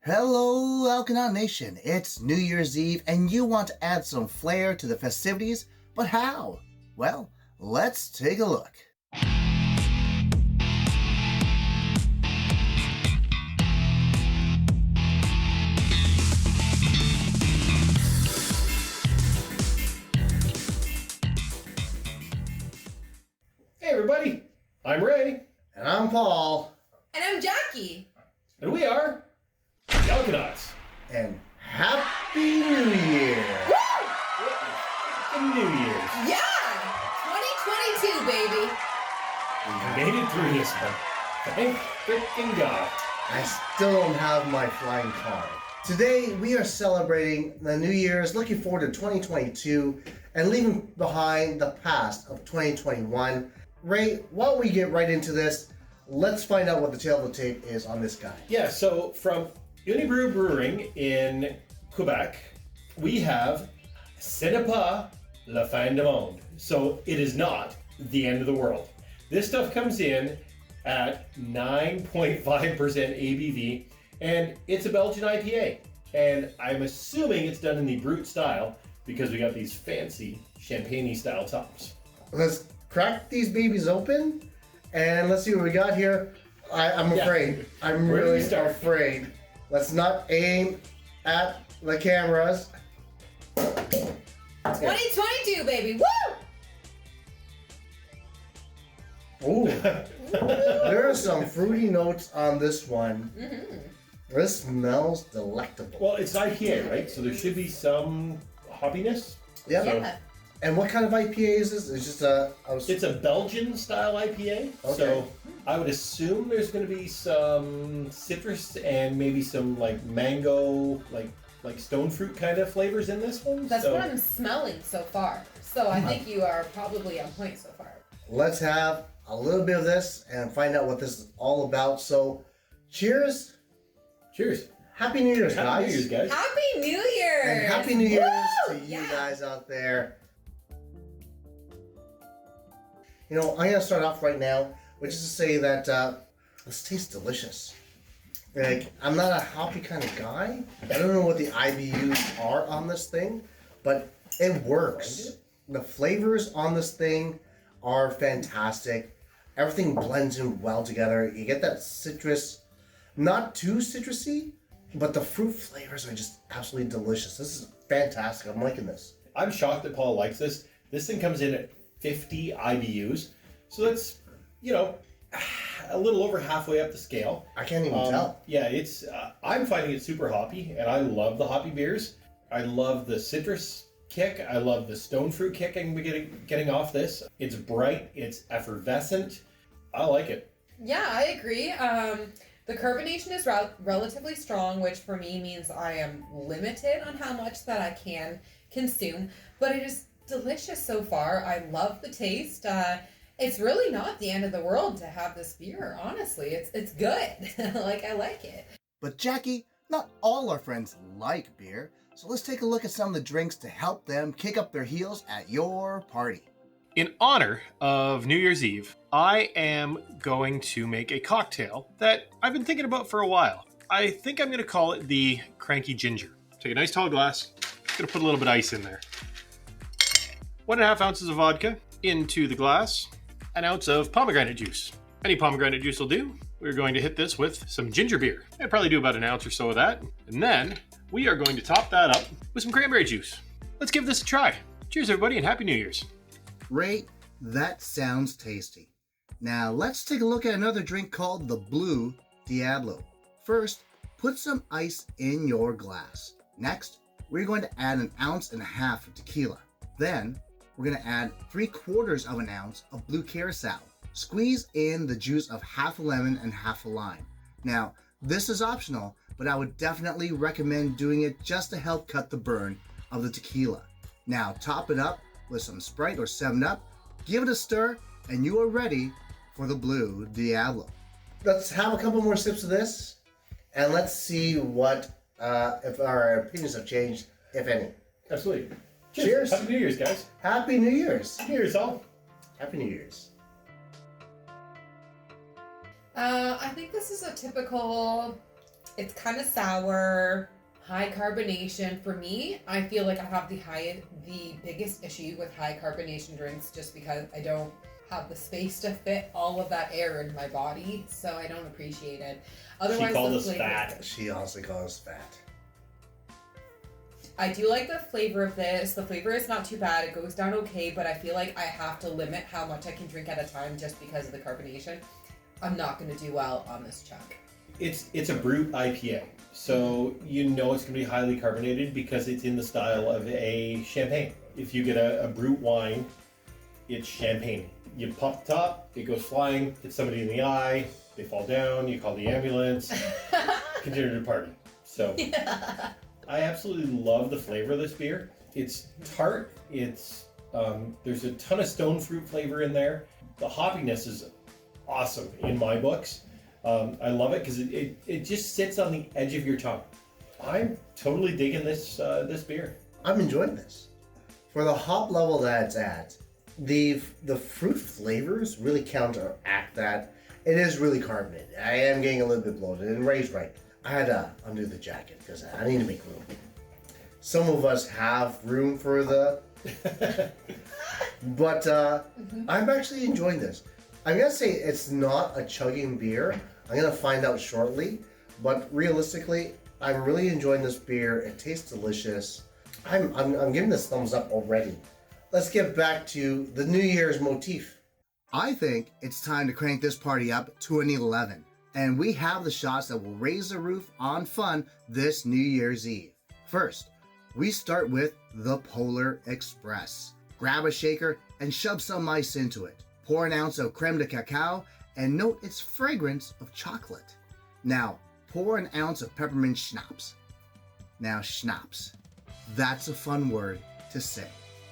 Hello, Alconaut Nation. It's New Year's Eve, and you want to add some flair to the festivities, but how? Well, let's take a look. Hey everybody, I'm Ray. And I'm Paul. And I'm Jackie. And we are the Alconauts. And Happy New Year! In New Year's. Yeah! 2022, baby. We made it through this one. Thank freaking God. I still don't have my flying card. Today, we are celebrating the New Year's, looking forward to 2022, and leaving behind the past of 2021. Ray, while we get right into this, let's find out what the tail of the tape is on this guy. Yeah, so from UniBroue Brewing in Quebec, we have Ce n'est pas la fin du monde. So it is not the end of the world. This stuff comes in at 9.5% ABV, and it's a Belgian IPA. And I'm assuming it's done in the Brut style because we got these fancy champagne-y style tops. Let's crack these babies open, and let's see what we got here. I'm afraid. I'm Where do we really start? afraid. Let's not aim at the cameras. 2022, baby. Woo! Ooh. There are some fruity notes on this one. Mm-hmm. This smells delectable. Well, it's an IPA, right? So there should be some hoppiness. Yep. So Yeah. And what kind of IPA is this? It's just it's a Belgian style IPA. Okay. So I would assume there's going to be some citrus and maybe some like mango, like stone fruit kind of flavors in this one. That's so, what I'm smelling so far. So I think you are probably on point so far. Let's have a little bit of this and find out what this is all about. So, cheers. Cheers. Happy New Year's, Happy guys. New Year's, guys. Happy New Year! And Happy New Year's Woo! to you Yeah. guys out there. You know, I'm gonna start off right now, which is to say that this tastes delicious. Like, I'm not a hoppy kind of guy. I don't know what the IBUs are on this thing, but it works. The flavors on this thing are fantastic. Everything blends in well together. You get that citrus, not too citrusy, but the fruit flavors are just absolutely delicious. This is fantastic. I'm liking this. I'm shocked that Paul likes this. This thing comes in at 50 IBUs. So that's, a little over halfway up the scale. I can't even tell. Yeah, it's. I'm finding it super hoppy, and I love the hoppy beers. I love the citrus kick. I love the stone fruit kick I'm getting off this. It's bright. It's effervescent. I like it. Yeah, I agree. The carbonation is relatively strong, which for me means I am limited on how much that I can consume. But it is delicious so far. I love the taste. It's really not the end of the world to have this beer, honestly. It's good. I like it. But Jackie, not all our friends like beer, so let's take a look at some of the drinks to help them kick up their heels at your party. In honor of New Year's Eve, I am going to make a cocktail that I've been thinking about for a while. I think I'm going to call it the Cranky Ginger. Take a nice tall glass. Going to put a little bit of ice in there. 1.5 ounces of vodka into the glass. 1 ounce of pomegranate juice. Any pomegranate juice will do. We're going to hit this with some ginger beer. I'd probably do about 1 ounce or so of that. And then we are going to top that up with some cranberry juice. Let's give this a try. Cheers, everybody, and Happy New Year's. Ray, that sounds tasty. Now let's take a look at another drink called the Blue Diablo. First, put some ice in your glass. Next, we're going to add 1.5 ounces of tequila. Then, we're going to add 3/4 ounce of Blue Caracao. Squeeze in the juice of half a lemon and half a lime. Now, this is optional, but I would definitely recommend doing it just to help cut the burn of the tequila. Now, top it up with some Sprite or 7-Up, give it a stir, and you are ready for the Blue Diablo. Let's have a couple more sips of this, and let's see what if our opinions have changed, if any. Absolutely. Cheers. Happy New Year's, guys. Happy New Year's. Happy New Year's, all. Happy New Year's. I think this is a typical It's kind of sour, high carbonation. For me, I feel like I have the biggest issue with high carbonation drinks just because I don't have the space to fit all of that air in my body, so I don't appreciate it. Otherwise, She called the us flavor fat. She also calls us fat. I do like the flavor of this. The flavor is not too bad. It goes down okay, but I feel like I have to limit how much I can drink at a time just because of the carbonation. I'm not going to do well on this chug. It's a brute IPA, so you know it's going to be highly carbonated because it's in the style of a champagne. If you get a brute wine, it's champagne. You pop the top, it goes flying, hits somebody in the eye, they fall down, you call the ambulance, continue to party. So Yeah. I absolutely love the flavor of this beer. It's tart, there's a ton of stone fruit flavor in there. The hoppiness is awesome in my books. I love it because it just sits on the edge of your tongue. I'm totally digging this beer. I'm enjoying this. For the hop level that it's at, the fruit flavors really counteract that. It is really carbonated. I am getting a little bit bloated, and Ray's right. I had to undo the jacket because I need to make room. Some of us have room for the... But I'm actually enjoying this. I'm going to say it's not a chugging beer. I'm going to find out shortly. But realistically, I'm really enjoying this beer. It tastes delicious. I'm giving this thumbs up already. Let's get back to the New Year's motif. I think it's time to crank this party up to an 11. And we have the shots that will raise the roof on fun this New Year's Eve. First, we start with the Polar Express. Grab a shaker and shove some ice into it. Pour an ounce of Creme de Cacao and note its fragrance of chocolate. Now, pour an ounce of Peppermint Schnapps. Now, schnapps. That's a fun word to say.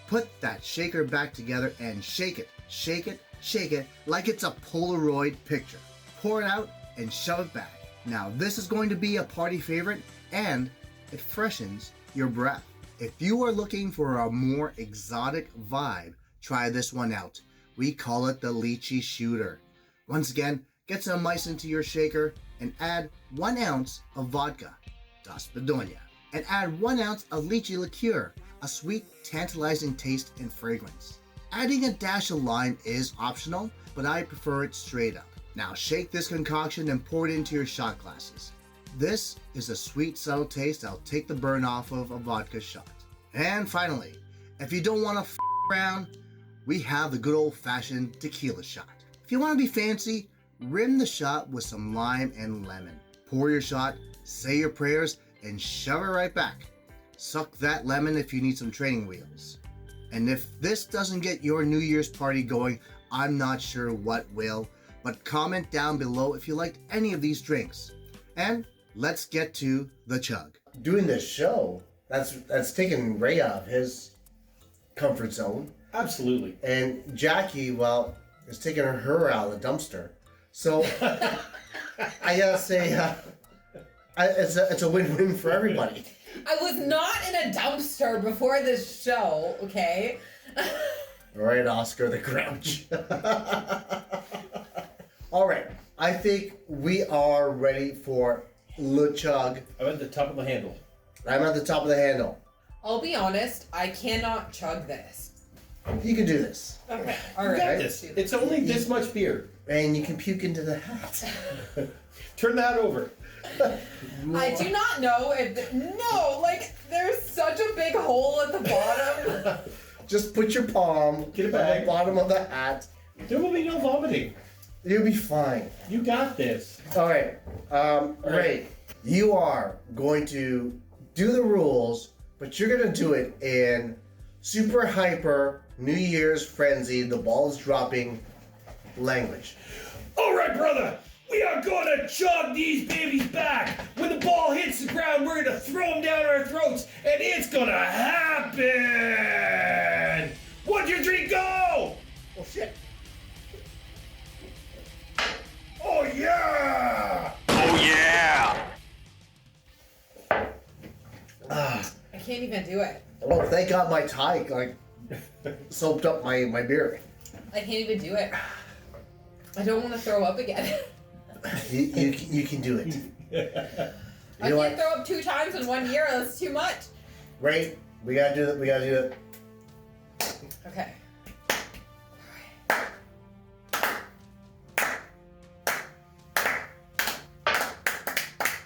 Put that shaker back together and shake it, shake it, shake it like it's a Polaroid picture. Pour it out and shove it back. Now, this is going to be a party favorite and it freshens your breath. If you are looking for a more exotic vibe, try this one out. We call it the Lychee Shooter. Once again, get some ice into your shaker and add 1 ounce of vodka, Das Bedonia, and add 1 ounce of Lychee Liquor, a sweet, tantalizing taste and fragrance. Adding a dash of lime is optional, but I prefer it straight up. Now shake this concoction and pour it into your shot glasses. This is a sweet, subtle taste that'll take the burn off of a vodka shot. And finally, if you don't want to f around, we have the good old-fashioned tequila shot. If you want to be fancy, rim the shot with some lime and lemon. Pour your shot, say your prayers, and shove it right back. Suck that lemon if you need some training wheels. And if this doesn't get your New Year's party going, I'm not sure what will, but comment down below if you liked any of these drinks. And let's get to the chug. Doing this show, that's taking Ray out of his comfort zone. Absolutely. And Jackie, well, is taking her out of the dumpster. So I gotta say, it's a win-win for everybody. I was not in a dumpster before this show, okay? All right, Oscar the Grouch. All right, I think we are ready for Le Chug. I'm at the top of the handle. I'm at the top of the handle. I'll be honest, I cannot chug this. You can do this. Okay, You alright. got this. It's only this much beer. And you can puke into the hat. Turn that over. I do not know if... No, like, there's such a big hole at the bottom. Just put your palm Get it on back. the bottom of the hat. There will be no vomiting. You'll be fine. You got this. All right. Ray, you are going to do the rules, but you're going to do it in super hyper New Year's frenzy, the ball is dropping language. All right, brother. We are going to chug these babies back. When the ball hits the ground, we're going to throw them down our throats, and it's going to happen. 1, 2, 3, go! Oh, shit. Oh, yeah! Oh yeah! I can't even do it. Well, thank God my tie soaked up my beer. I can't even do it. I don't want to throw up again. You can do it. I You know can't what? throw up 2 times in 1 year. That's too much. Wait, we gotta do it. We gotta do it. Okay.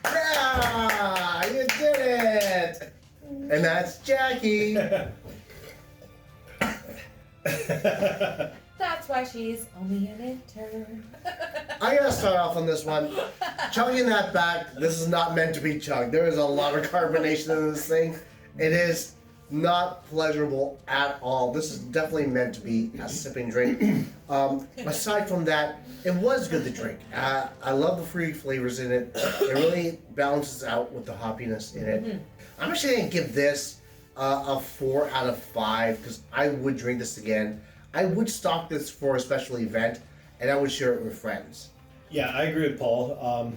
Yeah, you did it. And that's Jackie. That's why she's only an intern. I gotta start off on this one. Chugging that back, this is not meant to be chugged. There is a lot of carbonation in this thing. It is not pleasurable at all. This is definitely meant to be a sipping drink. Aside from that, it was good to drink. I love the fruity flavors in it. It really balances out with the hoppiness in it. I'm actually gonna give this a 4 out of 5 because I would drink this again. I would stock this for a special event, and I would share it with friends. Yeah, I agree with Paul.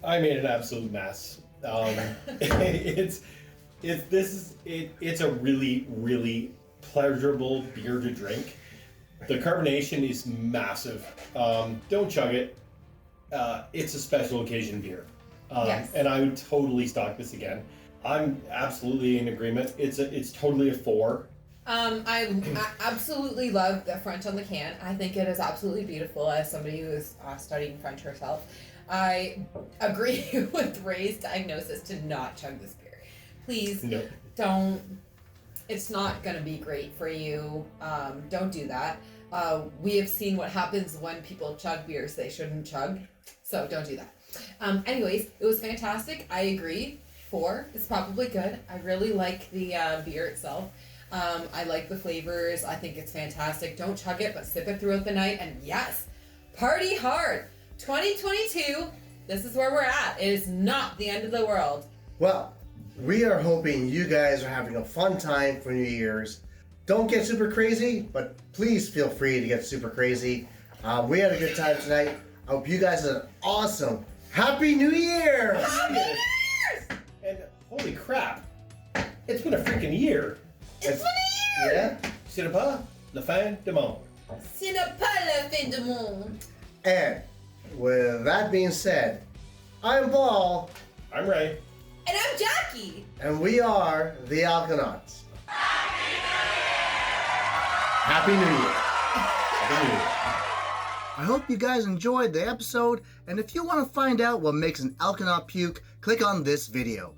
I made an absolute mess. It's a really, really pleasurable beer to drink. The carbonation is massive. Don't chug it. It's a special occasion beer. Yes. And I would totally stock this again. I'm absolutely in agreement. It's totally a 4. I absolutely love the French on the can. I think it is absolutely beautiful. As somebody who is studying French herself, I agree with Ray's diagnosis to not chug this beer. Please don't. It's not going to be great for you. Don't do that. We have seen what happens when people chug beers they shouldn't chug, so don't do that. Anyways, it was fantastic. I agree. 4 is probably good. I really like the beer itself. I like the flavors. I think it's fantastic. Don't chug it, but sip it throughout the night. And yes, party hard. 2022, this is where we're at. It is not the end of the world. Well, we are hoping you guys are having a fun time for New Year's. Don't get super crazy, but please feel free to get super crazy. We had a good time tonight. I hope you guys had an awesome Happy New Year! Happy New Year's! And holy crap, it's been a freaking year. It's been a year! Yeah? Ce n'est pas la fin du monde. Ce n'est pas la fin du monde. And with that being said, I'm Paul. I'm Ray. And I'm Jackie. And we are the Alconauts. Happy New Year. Happy New Year. I hope you guys enjoyed the episode, and if you want to find out what makes an Alconaut puke, click on this video.